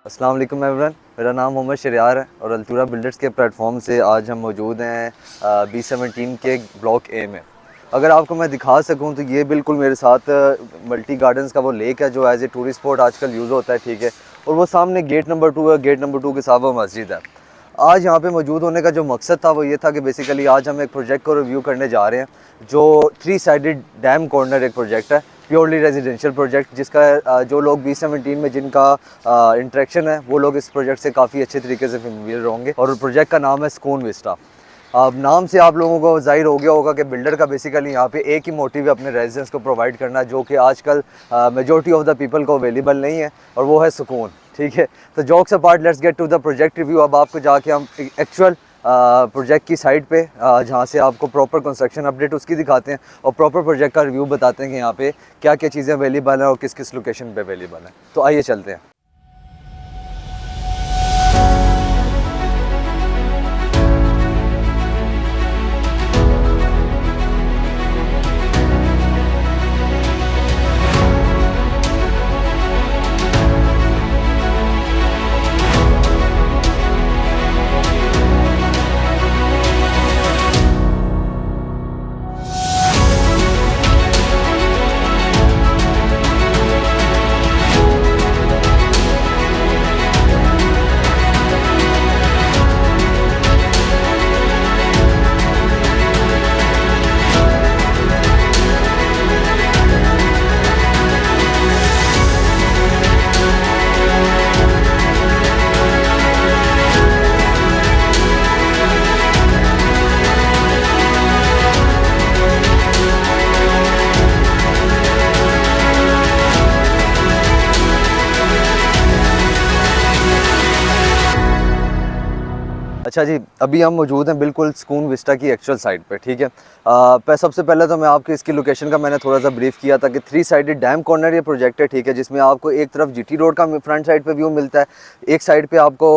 अस्सलाम वालेकुम एवरीवन, मेरा नाम मोहम्मद शरियार है और अल्तुरा बिल्डर्स के प्लेटफॉर्म से आज हम मौजूद हैं B17 के ब्लॉक ए में। अगर आपको मैं दिखा सकूं तो ये बिल्कुल मेरे साथ मल्टी गार्डन्स का वो लेक है जो एज ए टूरिस्ट स्पॉट आजकल यूज़ होता है, ठीक है। और वो सामने गेट नंबर 2 है, गेट नंबर 2 के साथ वो मस्जिद है। आज यहाँ पे मौजूद होने का जो मकसद था वो ये था कि बेसिकली आज हम एक प्रोजेक्ट को रिव्यू करने जा रहे हैं जो 3 साइडेड डैम कॉर्नर एक प्रोजेक्ट है, प्योरली रेजिडेंशियल प्रोजेक्ट, जिसका जो लोग B17 में जिनका इंटरेक्शन है वो लोग इस प्रोजेक्ट से काफ़ी अच्छे तरीके से फेमिलियर होंगे। और प्रोजेक्ट का नाम है सुकून विस्टा। अब नाम से आप लोगों को ज़ाहिर हो गया होगा कि बिल्डर का बेसिकली यहाँ पे एक ही मोटिव है अपने रेजिडेंट्स को प्रोवाइड करना, जो कि आजकल मेजॉरिटी ऑफ द पीपल को अवेलेबल नहीं है, और वो है सुकून, ठीक है। तो jokes apart, let's get to the project review. अब आपको जाके हम एक्चुअल प्रोजेक्ट की साइट पे जहाँ से आपको प्रॉपर कंस्ट्रक्शन अपडेट उसकी दिखाते हैं और प्रॉपर प्रोजेक्ट का रिव्यू बताते हैं कि यहाँ पे क्या क्या चीज़ें अवेलेबल हैं और किस किस लोकेशन पे अवेलेबल हैं। तो आइए चलते हैं। अच्छा जी, अभी हम मौजूद हैं बिल्कुल सुकून विस्टा की एक्चुअल साइट पे, ठीक है। सबसे पहले तो मैं आपको इसकी लोकेशन का मैंने थोड़ा सा ब्रीफ किया था कि 3 साइडेड डैम कॉर्नर ये प्रोजेक्ट है, ठीक है, जिसमें आपको एक तरफ GT रोड का फ्रंट साइड पे व्यू मिलता है, एक साइड पे आपको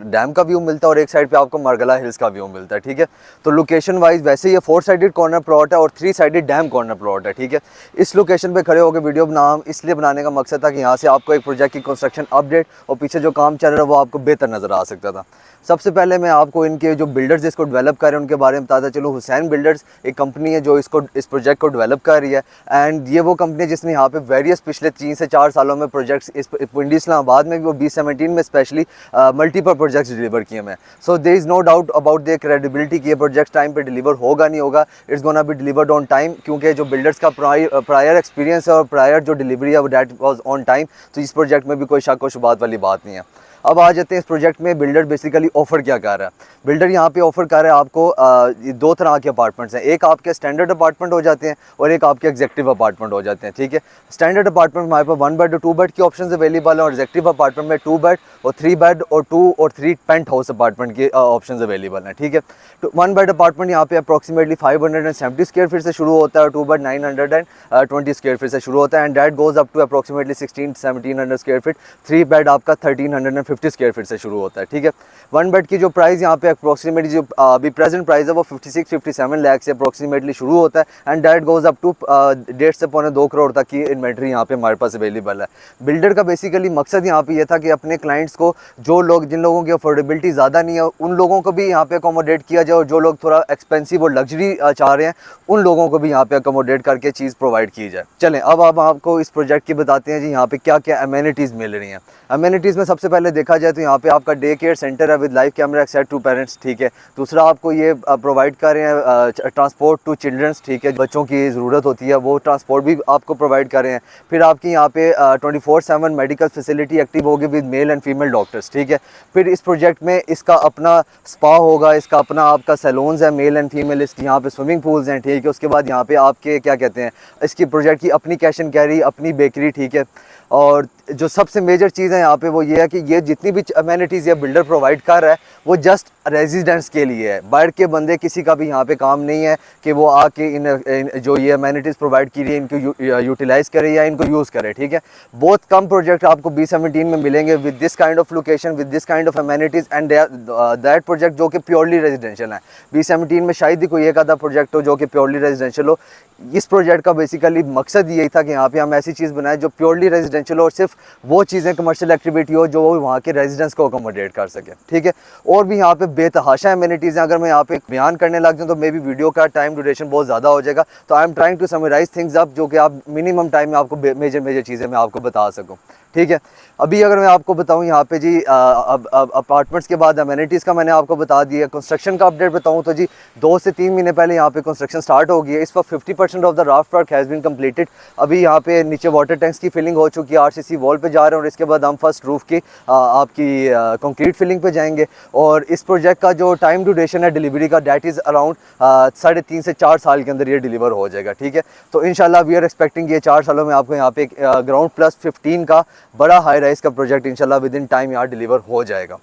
डैम का व्यू मिलता है और एक साइड पे आपको मारगला हिल्स का व्यू मिलता है, ठीक है। तो लोकेशन वाइज वैसे ये 4 साइडेड कॉर्नर प्लॉट है और 3 साइडेड डैम कॉर्नर प्लॉट है, ठीक है। इस लोकेशन पे खड़े होकर वीडियो नाम इसलिए बनाने का मकसद था कि यहाँ से आपको एक प्रोजेक्ट की कंस्ट्रक्शन अपडेट और पीछे जो काम चल रहा है वो आपको बेहतर नज़र आ सकता था। सबसे पहले मैं आपको इनके जो बिल्डर्स इसको डेवलप कर रहे हैं उनके बारे में बताता चलूँ। हुसैन बिल्डर्स एक कंपनी है जो इस प्रोजेक्ट को डेवलप कर रही है, एंड ये वो कंपनी है जिसने यहाँ पे वेरियस पिछले 3 से 4 सालों में प्रोजेक्ट्स इस पिंडी इस्लामाबाद में भी वो B17 में स्पेशली मल्टीपल प्रोजेक्ट्स डिलीवर किए हैं। So there is no doubt about the credibility कि ये प्रोजेक्ट टाइम पर डिलीवर होगा नहीं होगा, it's gonna be delivered on time, क्योंकि जो बिल्डर्स का प्रायर एक्सपीरियंस है और प्रायर जो डिलीवरी है वो दैट वाज ऑन टाइम। तो इस प्रोजेक्ट में भी कोई शक व शुबात वाली बात नहीं है। अब आ जाते हैं इस प्रोजेक्ट में बिल्डर बेसिकली ऑफर क्या कर रहा है। बिल्डर यहाँ पे ऑफर कर रहा है आपको 2 तरह के अपार्टमेंट्स हैं। एक आपके स्टैंडर्ड अपार्टमेंट हो जाते हैं और एक आपके एग्जेक्टिव अपार्टमेंट हो जाते हैं, ठीक है। स्टैंडर्ड अपार्टमेंट हमारे पास 1 बेड और 2 बेड की ऑप्शन अवेलेबल है और एग्जेक्टिव अपार्टमेंट में 2 बेड और 3 बेड और 2 और 3 पेंट हाउस अपार्टमेंट के ऑप्शन अवेलेबल हैं, ठीक है। तो 1 बेड अपार्टमेंट यहाँ पे अप्रॉक्सीमेटली 570 स्क्वायर फीट से शुरू होता है और 2 बेड 920 स्क्वायर फीट से शुरू होता है, and that goes up to approximately 1700 square feet. 3 bed आपका 1350 स्क्वायर फीट से शुरू होता है, ठीक है। 1 बेड की जो प्राइस यहाँ पे अप्रॉक्सीमेटली जो अभी प्रेजेंट प्राइस है वो 56-57 लाख से अप्रॉक्सीमेटली शुरू होता है, and that goes up to 1.5 से 2 करोड़ तक की इन्वेंट्री यहाँ पे हमारे पास अवेलेबल है। बिल्डर का बेसिकली मकसद यहाँ पे ये था कि अपने क्लाइंट्स को, जो लोग जिन लोगों की अफोर्डेबिलिटी ज़्यादा नहीं है उन लोगों को भी यहाँ पे अकोमोडेट किया जाए, और जो लोग थोड़ा एक्सपेंसिव और लग्जरी चाह रहे हैं उन लोगों को भी यहाँ पे अकोमोडेट करके चीज़ प्रोवाइड की जाए। चलें अब आपको इस प्रोजेक्ट की बताते हैं जी यहाँ पे क्या क्या अमेनिटीज़ मिल रही हैं। अमेनिटीज़ में सबसे पहले देखा जाए तो यहाँ पे आपका डे केयर सेंटर है with live camera access to parents, ठीक है। दूसरा आपको ये प्रोवाइड कर रहे हैं ट्रांसपोर्ट टू चिल्ड्रंस, ठीक है, बच्चों की ज़रूरत होती है वो ट्रांसपोर्ट भी आपको प्रोवाइड कर रहे हैं। फिर आपकी यहाँ पे 24/7 मेडिकल फैसिलिटी एक्टिव होगी with male and female doctors, ठीक है। फिर इस प्रोजेक्ट में इसका अपना स्पा होगा, इसका अपना आपका सैलून्स है मेल एंड फीमेल, इसकी यहाँ पे स्विमिंग पूल्स हैं, ठीक है। उसके बाद यहाँ पे आपके क्या कहते हैं, इसकी प्रोजेक्ट की अपनी कैश एंड कैरी, अपनी बेकरी, ठीक है। और जो सबसे मेजर चीज़ है यहाँ पे वो ये है कि ये जितनी भी अमेनिटीज़ ये बिल्डर प्रोवाइड कर रहा है वो जस्ट रेजिडेंट्स के लिए है। बाहर के बंदे किसी का भी यहाँ पे काम नहीं है कि वो आके इन जो ये अमेनिटीज़ प्रोवाइड की रही है इनको यूटिलाइज़ करे या इनको यूज़ करे, ठीक है। बहुत कम प्रोजेक्ट आपको B17 में मिलेंगे with this kind of location, with this kind of amenities, and that project जो कि प्योरली रेजिडेंशियल है। B17 में शायद ही कोई एक आधा प्रोजेक्ट हो जो कि प्योरली रेजिडेंशियल हो। इस प्रोजेक्ट का बेसिकली मकसद यही था कि यहाँ पे हम ऐसी चीज़ बनाएं जो प्योरली रेजिडेंशियल हो और सिर्फ सिर्फ वो चीज़ें कमर्शियल एक्टिविटी हो जो वहाँ के रेजिडेंट्स को अकोमोडेट कर सके, ठीक है। और भी यहाँ पे बेतहाशा एमिनिटीज़ हैं, अगर मैं यहाँ पे बयान करने लग जाऊँ तो मे बी वीडियो का टाइम ड्यूरेशन बहुत ज़्यादा हो जाएगा, तो I am trying to summarise things up जो कि आप मिनिमम टाइम में आपको मेजर चीज़ें मैं आपको बता सकूँ, ठीक है। अभी अगर मैं आपको बताऊं यहाँ पे जी अपार्टमेंट्स के बाद अमेनिटीज़ का मैंने आपको बता दिया। कंस्ट्रक्शन का अपडेट बताऊं तो जी 2 से 3 महीने पहले यहाँ पे कंस्ट्रक्शन स्टार्ट हो गई है। इस वक्त 50% of the raft work has been completed. अभी यहाँ पे नीचे वाटर टैंक्स की फिलिंग हो चुकी है, आरसीसी वॉल पे जा रहे हैं और इसके बाद हम फर्स्ट रूफ की आपकी कंक्रीट फिलिंग पे जाएंगे। और इस प्रोजेक्ट का जो टाइम ड्यूरेशन है डिलीवरी का, डैट इज़ अराउंड 3.5 से 4 साल के अंदर ये डिलीवर हो जाएगा, ठीक है। तो इंशाल्लाह वी आर एक्सपेक्टिंग ये 4 सालों में आपको यहाँ पे ग्राउंड प्लस 15 का बड़ा हाई राइज का प्रोजेक्ट इंशाल्लाह विद इन टाइम यहाँ डिलीवर हो जाएगा,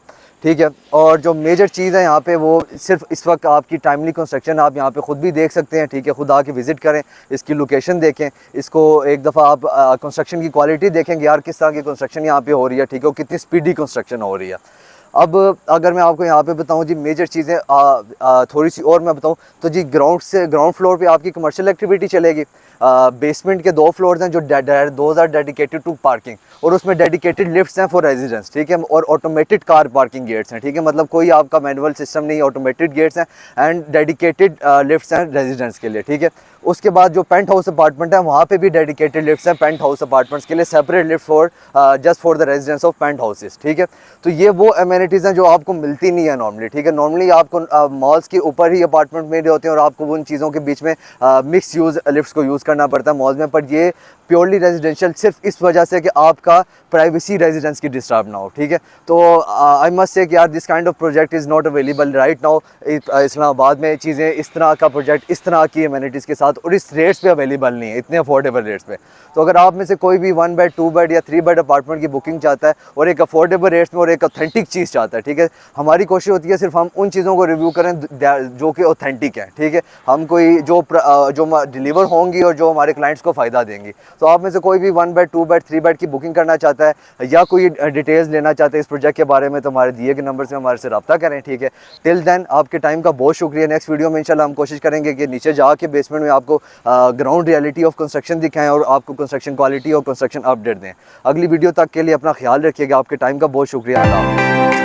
ठीक है। और जो मेजर चीज़ है यहाँ पे वो सिर्फ इस वक्त आपकी टाइमली कंस्ट्रक्शन, आप यहाँ पे ख़ुद भी देख सकते हैं, ठीक है। खुद आके विज़िट करें, इसकी लोकेशन देखें, इसको एक दफ़ा आप कंस्ट्रक्शन की क्वालिटी देखेंगे यार किस तरह की कंस्ट्रक्शन यहाँ पे हो रही है, ठीक है, और कितनी स्पीडी कंस्ट्रक्शन हो रही है। अब अगर मैं आपको यहाँ पे बताऊँ जी मेजर चीज़ें थोड़ी सी और मैं बताऊँ तो जी ग्राउंड फ्लोर पे आपकी कमर्शियल एक्टिविटी चलेगी। बेसमेंट के 2 फ्लोर्स हैं जो those are dedicated to parking, और उसमें डेडिकेटेड लिफ्ट्स हैं फॉर रेजिडेंट्स, ठीक है। और ऑटोमेटेड कार पार्किंग गेट्स हैं, ठीक है, मतलब कोई आपका मैनुअल सिस्टम नहीं, ऑटोमेटेड गेट्स हैं एंड डेडिकेटेड लिफ्ट्स हैं रेजिडेंट्स के लिए, ठीक है। उसके बाद जो पेंट हाउस अपार्टमेंट है वहाँ पे भी डेडिकेटेड लिफ्ट्स हैं पेंट हाउस अपार्टमेंट्स के लिए, separate lift for just for the residents of penthouses, ठीक है। तो ये वो अमेनिटीज़ हैं जो आपको मिलती नहीं है नॉर्मली, ठीक है। नॉर्मली आपको मॉल्स के ऊपर ही अपार्टमेंट में होते हैं और आपको उन चीज़ों के बीच में मिक्स यूज़ लिफ्ट्स को यूज़ करना पड़ता है मॉल्स में, पर ये प्योरली रेजिडेंशियल सिर्फ इस वजह से कि आपका प्राइवेसी रेजिडेंस की डिस्टर्ब ना हो, ठीक है। तो आई मस्ट से कि यार this kind of project is not available right now Islamabad में। चीज़ें इस तरह का प्रोजेक्ट इस तरह की एमिनिटीज़ के साथ और इस रेट्स पे अवेलेबल नहीं है, इतने अफोर्डेबल रेट्स पे। तो अगर आप में से कोई भी 1 बेड 2 बेड या 3 बेड अपार्टमेंट की बुकिंग चाहता है और एक अफोर्डेबल रेट्स में और एक ऑथेंटिक चीज़ चाहता है, ठीक है, हमारी कोशिश होती है सिर्फ हम उन चीज़ों को रिव्यू करें जो कि ऑथेंटिक है, ठीक है। हम कोई जो डिलीवर होंगी और जो हमारे क्लाइंट्स को फ़ायदा देंगी। तो आप में से कोई भी 1 बेड 2 बेड 3 बेड की बुकिंग करना चाहता है या कोई डिटेल्स लेना चाहते हैं इस प्रोजेक्ट के बारे में, तो हमारे दिए गए नंबर से हमारे से रब्ता करें, ठीक है। टिल देन आपके टाइम का बहुत शुक्रिया। नेक्स्ट वीडियो में इंशाल्लाह हम कोशिश करेंगे कि नीचे जाके बेसमेंट में आपको ग्राउंड रियलिटी ऑफ कंस्ट्रक्शन दिखाएं और आपको कंस्ट्रक्शन क्वालिटी और कंस्ट्रक्शन अपडेट दें। अगली वीडियो तक के लिए अपना ख्याल रखिएगा। आपके टाइम का बहुत शुक्रिया। अल्लाह हाफ़िज़।